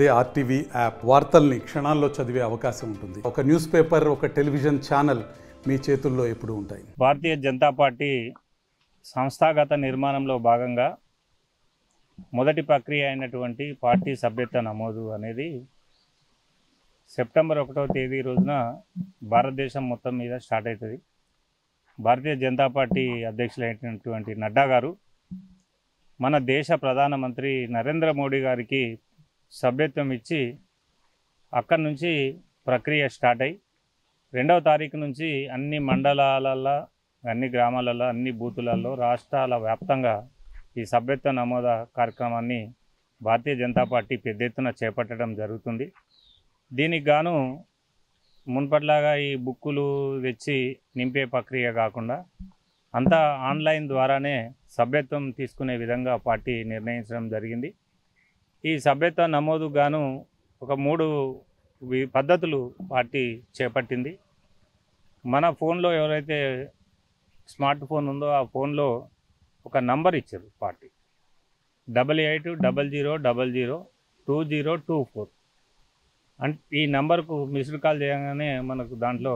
అదే RTV app వార్తల్ని క్షణాల్లో చదివే అవకాశం ఉంటుంది. ఒక న్యూస్ పేపర్, ఒక టెలివిజన్ ఛానల్ మీ చేతుల్లో ఎప్పుడూ ఉంటాయి. భారతీయ జనతా పార్టీ సంస్థాగత నిర్మాణంలో భాగంగా మొదటి ప్రక్రియ అయినటువంటి పార్టీ సభ్యత్వ నమోదు అనేది సెప్టెంబర్ 1వ తేదీ రోజున భారతదేశం మొత్తం మీద స్టార్ట్ అవుతుంది. భారతీయ జనతా పార్టీ అధ్యక్షులైనటువంటి నడ్డా గారు మన దేశ ప్రధానమంత్రి నరేంద్ర మోడీ గారికి సభ్యత్వం ఇచ్చి అక్కడి నుంచి ప్రక్రియ స్టార్ట్ అయ్యి 2వ తారీఖు నుంచి అన్ని మండలాలలో, అన్ని గ్రామాలలో, అన్ని బూతులలో రాష్ట్రాల వ్యాప్తంగా ఈ సభ్యత్వ నమోదు కార్యక్రమాన్ని భారతీయ జనతా పార్టీ పెద్ద ఎత్తున చేపట్టడం జరుగుతుంది. దీనికి గాను మున్పట్లాగా ఈ బుక్కులు తెచ్చి నింపే ప్రక్రియ కాకుండా అంతా ఆన్లైన్ ద్వారానే సభ్యత్వం తీసుకునే విధంగా పార్టీ నిర్ణయించడం జరిగింది. ఈ సభ్యత్వ నమోదు గాను ఒక 3 పద్ధతులు పార్టీ చేపట్టింది. మన ఫోన్లో ఎవరైతే స్మార్ట్ ఫోన్ ఉందో ఆ ఫోన్లో ఒక నంబర్ ఇచ్చారు పార్టీ 8800002024 అంటే ఈ నంబర్కు మిస్డ్ కాల్ చేయగానే మనకు దాంట్లో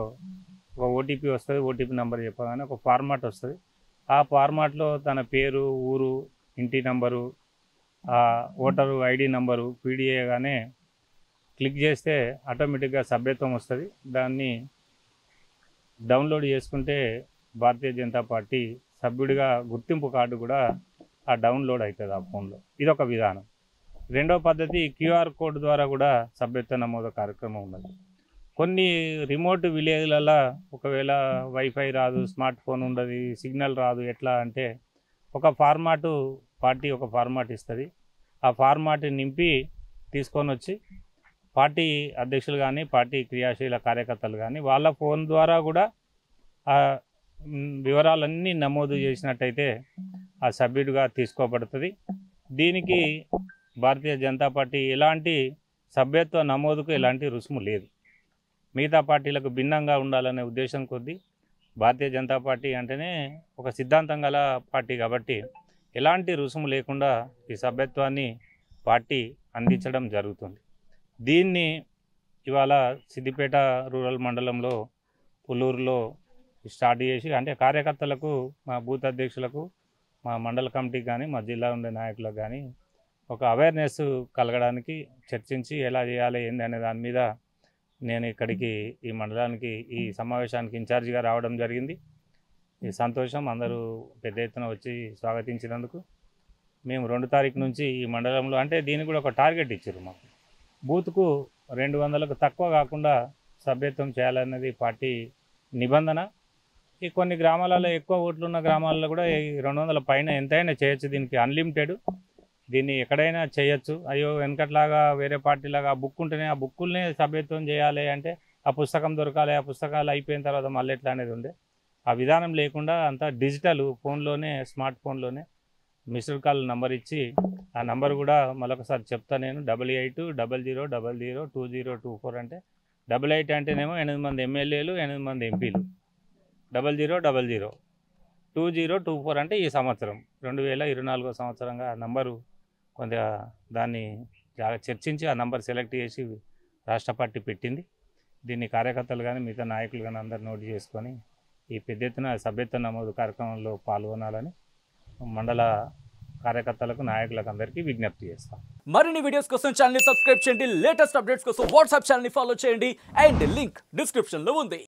ఒక ఓటీపీ వస్తుంది. ఓటీపీ నెంబర్ చెప్పగానే ఒక ఫార్మాట్ వస్తుంది. ఆ ఫార్మాట్లో తన పేరు, ఊరు, ఇంటి number, voter ID number feed చేయగానే క్లిక్ చేస్తే ఆటోమేటిక్గా సభ్యత్వం వస్తుంది. దాన్ని డౌన్లోడ్ చేసుకుంటే భారతీయ జనతా పార్టీ సభ్యుడిగా గుర్తింపు కార్డు కూడా ఆ డౌన్లోడ్ అవుతుంది ఆ ఫోన్లో. ఇదొక విధానం. 2వ పద్ధతి క్యూఆర్ కోడ్ ద్వారా కూడా సభ్యత్వ నమోదు కార్యక్రమం ఉన్నది. కొన్ని రిమోట్ విలేజ్లలో ఒకవేళ వైఫై రాదు, స్మార్ట్ ఫోన్ ఉండదు, సిగ్నల్ రాదు, ఎట్లా అంటే ఒక ఫార్మాటు పార్టీ ఒక ఫార్మాట్ ఇస్తుంది. ఆ ఫార్మాట్ నింపి తీసుకొని వచ్చి పార్టీ అధ్యక్షులు కానీ, పార్టీ క్రియాశీల కార్యకర్తలు కానీ వాళ్ళ ఫోన్ ద్వారా కూడా ఆ వివరాలన్నీ నమోదు చేసినట్టయితే ఆ సభ్యుడిగా తీసుకోబడుతుంది. దీనికి భారతీయ జనతా పార్టీ ఎలాంటి సభ్యత్వ నమోదుకు ఎలాంటి రుసుము లేదు. మిగతా పార్టీలకు భిన్నంగా ఉండాలనే ఉద్దేశం కొద్దీ భారతీయ జనతా పార్టీ అంటేనే ఒక సిద్ధాంతం గల పార్టీ కాబట్టి ఎలాంటి రుసుము లేకుండా ఈ సభ్యత్వాన్ని పార్టీ అందించడం జరుగుతుంది. దీన్ని ఇవాళ సిద్దిపేట రూరల్ మండలంలో పుల్లూరులో స్టార్ట్ చేసి, అంటే కార్యకర్తలకు, మా బూత్ అధ్యక్షులకు, మా మండల కమిటీకి కానీ, మా జిల్లా ఉండే నాయకులకు కానీ ఒక అవేర్నెస్ కలగడానికి చర్చించి ఎలా చేయాలి ఏంది అనే దాని మీద నేను ఇక్కడికి ఈ మండలానికి ఈ సమావేశానికి ఇన్ఛార్జిగా రావడం జరిగింది. ఈ సంతోషం. అందరూ పెద్ద ఎత్తున వచ్చి స్వాగతించినందుకు. మేము 2వ తారీఖు నుంచి ఈ మండలంలో, అంటే దీనికి కూడా ఒక టార్గెట్ ఇచ్చారు మాకు, బూత్కు 200కు తక్కువ కాకుండా సభ్యత్వం చేయాలన్నది పార్టీ నిబంధన. ఈ కొన్ని గ్రామాలలో ఎక్కువ ఓట్లు ఉన్న గ్రామాలలో కూడా 200 పైన ఎంతైనా చేయొచ్చు. దీనికి అన్లిమిటెడ్, దీన్ని ఎక్కడైనా చేయొచ్చు. అయ్యో వెనకట్లాగా వేరే పార్టీలాగా ఆ బుక్ ఉంటేనే ఆ బుక్కులనే సభ్యత్వం చేయాలి అంటే ఆ పుస్తకం దొరకాలి, ఆ పుస్తకాలు అయిపోయిన తర్వాత మళ్ళీ ఎట్లా అనేది ఉండే. ఆ విధానం లేకుండా అంతా డిజిటల్ ఫోన్లోనే, స్మార్ట్ ఫోన్లోనే మిస్డ్ కాల్ నంబర్ ఇచ్చి, ఆ నంబర్ కూడా మరొకసారి చెప్తా నేను, 8800002024 అంటే 88 అంటేనేమో 8 మంది ఎమ్మెల్యేలు, 8 మంది ఎంపీలు, 00002024 అంటే ఈ సంవత్సరం 2024 సంవత్సరంగా ఆ నంబరు కొంత దాన్ని చర్చించి ఆ నంబర్ సెలెక్ట్ చేసి రాష్ట్ర పార్టీ పెట్టింది. దీన్ని కార్యకర్తలు కానీ మిగతా నాయకులు కానీ అందరు నోట్ చేసుకొని ఈ పెద్ద ఎత్తున సభ్యత్వ నమోదు కార్యక్రమంలో పాల్గొనాలని మండల కార్యకర్తలకు, నాయకులకు అందరికీ విజ్ఞప్తి చేస్తాం. మరిన్ని వీడియోస్ కోసం ఛానల్ ని సబ్స్క్రైబ్ చేయండి. లేటెస్ట్ అప్డేట్స్ కోసం వాట్సాప్ ఛానల్ ని ఫాలో చేయండి. అండ్ లింక్ డిస్క్రిప్షన్ లో ఉంది.